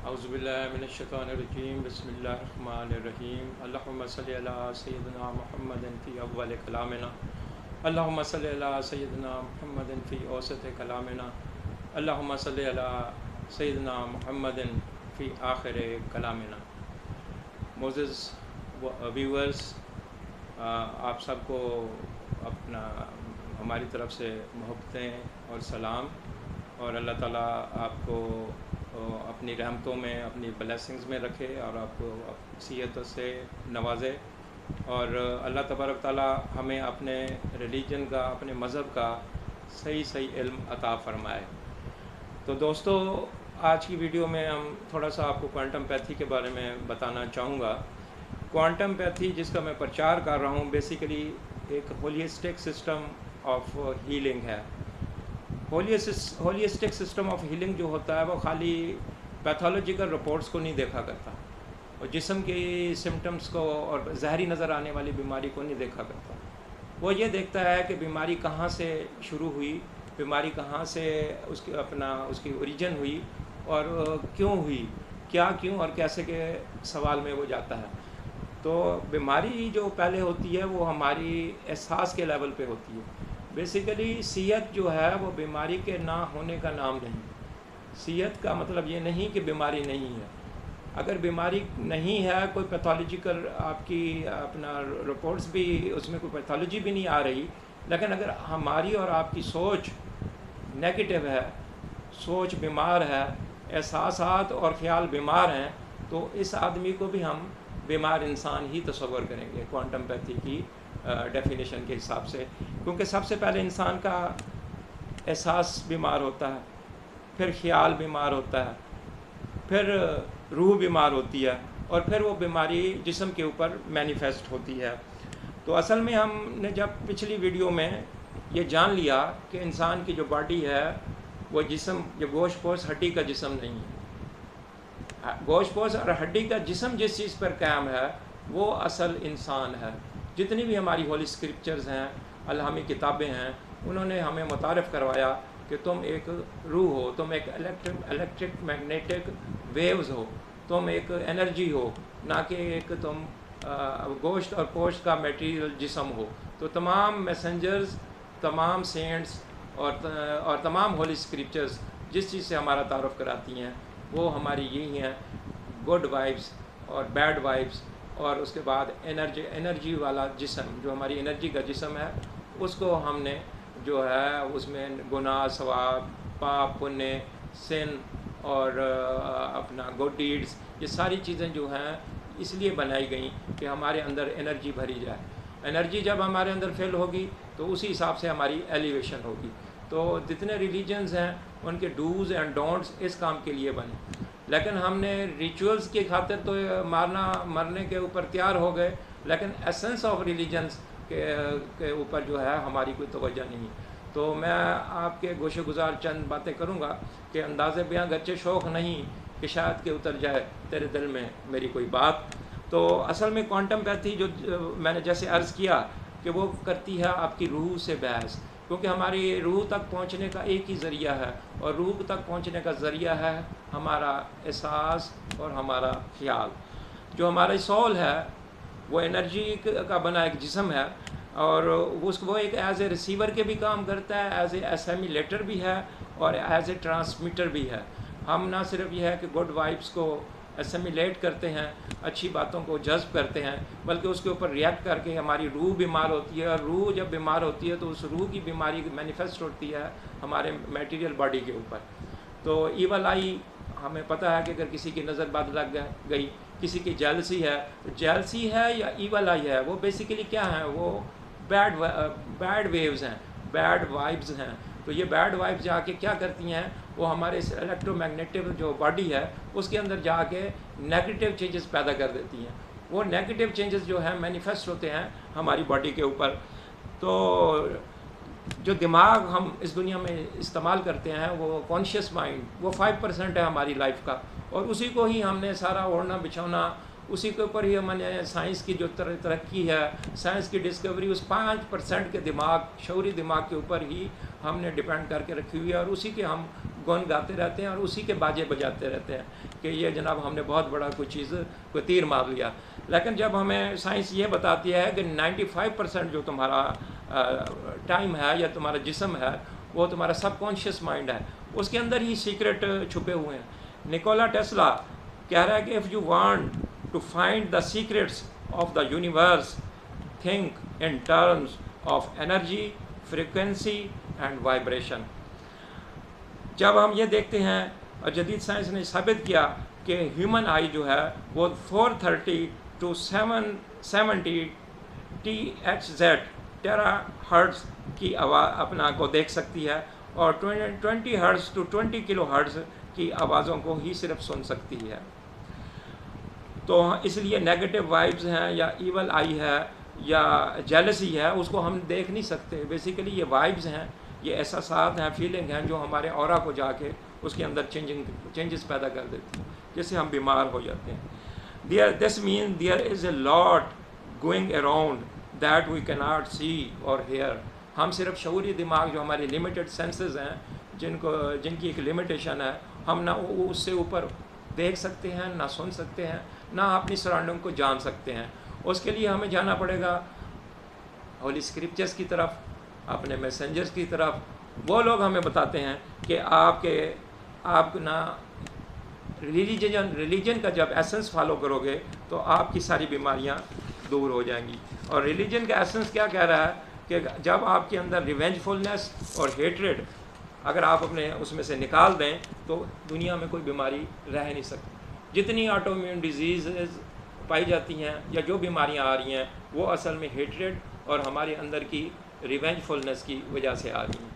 अऊज़ुबिल्लाहिमिनश्शैतानिर्रजीम बिस्मिल्लाहिर्रहमानिर्रहीम अल्लाहुम्मा सल्लि अला सय्यिदिना मुहम्मदिन फ़ी अव्वल कलामिना अल्लाहुम्मा सल्लि अला सय्यिदिना मुहम्मदिन फ़ी औसत कलामिना अल्लाहुम्मा सल्लि अला सय्यिदिना मुहम्मदिन फ़ी आखिर कलामिना। मोअज़्ज़िज़ व्यूअर्स, आप सबको अपना हमारी तरफ़ से मोहब्बतें और सलाम, और अल्लाह ताला आपको अपनी रहमतों में, अपनी ब्लेसिंग्स में रखे और आपको सेहत से नवाजे, और अल्लाह तबारक ताला हमें अपने रिलीजन का, अपने मज़हब का सही सही इल्म अता फ़रमाए। तो दोस्तों, आज की वीडियो में हम थोड़ा सा आपको क्वांटम पैथी के बारे में बताना चाहूँगा। क्वांटम पैथी जिसका मैं प्रचार कर रहा हूँ, बेसिकली एक होलिस्टिक सिस्टम ऑफ हीलिंग है। होलिस्टिक सिस्टम ऑफ हीलिंग जो होता है वो खाली पैथोलॉजिकल रिपोर्ट्स को नहीं देखा करता, और जिस्म के सिम्टम्स को और ज़हरी नज़र आने वाली बीमारी को नहीं देखा करता। वो ये देखता है कि बीमारी कहाँ से शुरू हुई, बीमारी कहाँ से उसकी ओरिजिन हुई और क्यों हुई, क्या क्यों और कैसे के सवाल में वो जाता है। तो बीमारी जो पहले होती है वो हमारी एहसास के लेवल पे होती है। बेसिकली सेहत जो है वो बीमारी के ना होने का नाम नहीं। सेहत का मतलब ये नहीं कि बीमारी नहीं है। अगर बीमारी नहीं है, कोई पैथोलॉजिकल आपकी रिपोर्ट्स भी, उसमें कोई पैथोलॉजी भी नहीं आ रही, लेकिन अगर हमारी और आपकी सोच नेगेटिव है, सोच बीमार है, एहसासात और ख्याल बीमार हैं, तो इस आदमी को भी हम बीमार इंसान ही तस्वर करेंगे क्वांटम पैथी की डेफिनेशन के हिसाब से। क्योंकि सबसे पहले इंसान का एहसास बीमार होता है, फिर ख्याल बीमार होता है, फिर रूह बीमार होती है, और फिर वो बीमारी जिस्म के ऊपर मैनिफेस्ट होती है। तो असल में हमने जब पिछली वीडियो में ये जान लिया कि इंसान की जो बॉडी है वो जिस्म, जो गोश्त पोश हड्डी का जिस्म नहीं है। गोश्त पोश और हड्डी का जिस्म जिस चीज़ पर कायम है वो असल इंसान है। जितनी भी हमारी होली स्क्रिप्चर्स हैं, अल्लामी किताबें हैं, उन्होंने हमें मुतारफ़ करवाया कि तुम एक रूह हो, तुम एक इलेक्ट्रिक मैग्नेटिक वेव्स हो, तुम एक एनर्जी हो, ना कि एक तुम गोश्त और पोश्त का मटेरियल जिस्म हो। तो तमाम मैसेंजर्स, तमाम सेंट्स और तमाम होली स्क्रिप्चर्स जिस चीज़ से हमारा तारुफ़ कराती हैं वो हमारी यही हैं, गुड वाइब्स और बैड वाइब्स, और उसके बाद एनर्जी वाला जिस्म, जो हमारी एनर्जी का जिस्म है, उसको हमने जो है उसमें गुनाह, सवाब, पाप, पुण्य, सिन और अपना गुड डीड्स, ये सारी चीज़ें जो हैं इसलिए बनाई गई कि हमारे अंदर एनर्जी भरी जाए। एनर्जी जब हमारे अंदर फिल होगी तो उसी हिसाब से हमारी एलिवेशन होगी। तो जितने रिलीजन्स हैं उनके डूज़ एंड डोंट्स इस काम के लिए बने, लेकिन हमने रिचुअल्स की खातिर तो मरने के ऊपर तैयार हो गए, लेकिन एसेंस ऑफ रिलीजन्स के ऊपर जो है हमारी कोई तवज्जो नहीं। तो मैं आपके गोशे गुजार चंद बातें करूँगा कि अंदाज़े बयां गच्चे शौक़ नहीं कि शायद के उतर जाए तेरे दिल में मेरी कोई बात। तो असल में क्वांटम पैथी जो मैंने जैसे अर्ज़ किया कि वो करती है आपकी रूह से बहस, क्योंकि हमारी रूह तक पहुँचने का एक ही ज़रिया है, और रूह तक पहुँचने का ज़रिया है हमारा एहसास और हमारा ख्याल। जो हमारा सोल है वो एनर्जी का बना एक जिस्म है, और वो एक एज ए रिसीवर के भी काम करता है, एज ए एसेमिलेटर भी है, और एज ए ट्रांसमीटर भी है। हम ना सिर्फ ये है कि गुड वाइब्स को एसेमिलेट करते हैं, अच्छी बातों को जज्ब करते हैं, बल्कि उसके ऊपर रिएक्ट करके हमारी रूह बीमार होती है, और रूह जब बीमार होती है तो उस रूह की बीमारी मैनिफेस्ट होती है हमारे मटेरियल बॉडी के ऊपर। तो ईवल आई, हमें पता है कि अगर किसी की नज़र बद लग गई, किसी की जेलसी है, तो जेलसी है या ईवल आई है, वो बेसिकली क्या है, वो बैड वेव्स हैं, बैड वाइब्स हैं। तो ये बैड वाइब्स जाके क्या करती हैं, वो हमारे इस इलेक्ट्रोमैग्नेटिक जो बॉडी है उसके अंदर जाके नेगेटिव चेंजेस पैदा कर देती हैं। वो नेगेटिव चेंजेस जो हैं मैनिफेस्ट होते हैं हमारी बॉडी के ऊपर। तो जो दिमाग हम इस दुनिया में इस्तेमाल करते हैं, वो कॉन्शियस माइंड, वो 5% है हमारी लाइफ का, और उसी को ही हमने सारा ओढ़ना बिछौना, उसी के ऊपर ही हमने साइंस की जो तरक्की है, साइंस की डिस्कवरी उस 5% के दिमाग, शऊरी दिमाग के ऊपर ही हमने डिपेंड करके रखी हुई है, और उसी के हम گن گاتے رہتے ہیں اور اسی کے باجے بجاتے رہتے ہیں کہ یہ جناب ہم نے بہت بڑا کوئی چیز کوئی تیر مار لیا. لیکن جب ہمیں سائنس یہ بتاتی ہے کہ 95% جو تمہارا ٹائم ہے یا تمہارا جسم ہے وہ تمہارا سب کانشیس مائنڈ ہے, اس کے اندر ہی سیکرٹ چھپے ہوئے ہیں. نکولا ٹیسلا کہہ رہا ہے کہ if you want to find the secrets of the universe think in terms of energy, frequency and vibration. جب ہم یہ دیکھتے ہیں اور جدید سائنس نے ثابت کیا کہ ہیومن آئی جو ہے وہ 430 to 770 THz ٹیرا ہرٹز کی اپنا کو دیکھ سکتی ہے اور 20 ہرٹز to 20 کلو ہرٹز کی آوازوں کو ہی صرف سن سکتی ہے. تو اس لیے نیگیٹو وائبز ہیں یا ایول آئی ہے یا جیلسی ہے اس کو ہم دیکھ نہیں سکتے. بیسیکلی یہ وائبز ہیں, یہ احساسات ہیں, فیلنگ ہیں جو ہمارے اورا کو جا کے اس کے اندر چینجز پیدا کر دیتی ہیں جس سے ہم بیمار ہو جاتے ہیں. This means there is a lot going around that we cannot see or hear. ہم صرف شعوری دماغ جو ہماری لمیٹڈ سینسز ہیں جن کی ایک لمیٹیشن ہے, ہم نہ اس سے اوپر دیکھ سکتے ہیں, نہ سن سکتے ہیں, نہ اپنی سراؤنڈنگ کو جان سکتے ہیں. اس کے لیے ہمیں جانا پڑے گا ہولی اسکرپچرس کی طرف, اپنے میسنجرس کی طرف. وہ لوگ ہمیں بتاتے ہیں کہ آپ نا ریلیجن کا جب ایسنس فالو کرو گے تو آپ کی ساری بیماریاں دور ہو جائیں گی. اور ریلیجن کا ایسنس کیا کہہ رہا ہے کہ جب آپ کے اندر ریونجفلنس اور ہیٹریڈ اگر آپ اپنے اس میں سے نکال دیں تو دنیا میں کوئی بیماری رہ نہیں سکتی. جتنی آٹو امیون ڈیزیز پائی جاتی ہیں یا جو بیماریاں آ رہی ہیں وہ اصل میں ہیٹریڈ اور ہمارے اندر کی ریونجفلنس کی وجہ سے آ رہی ہیں.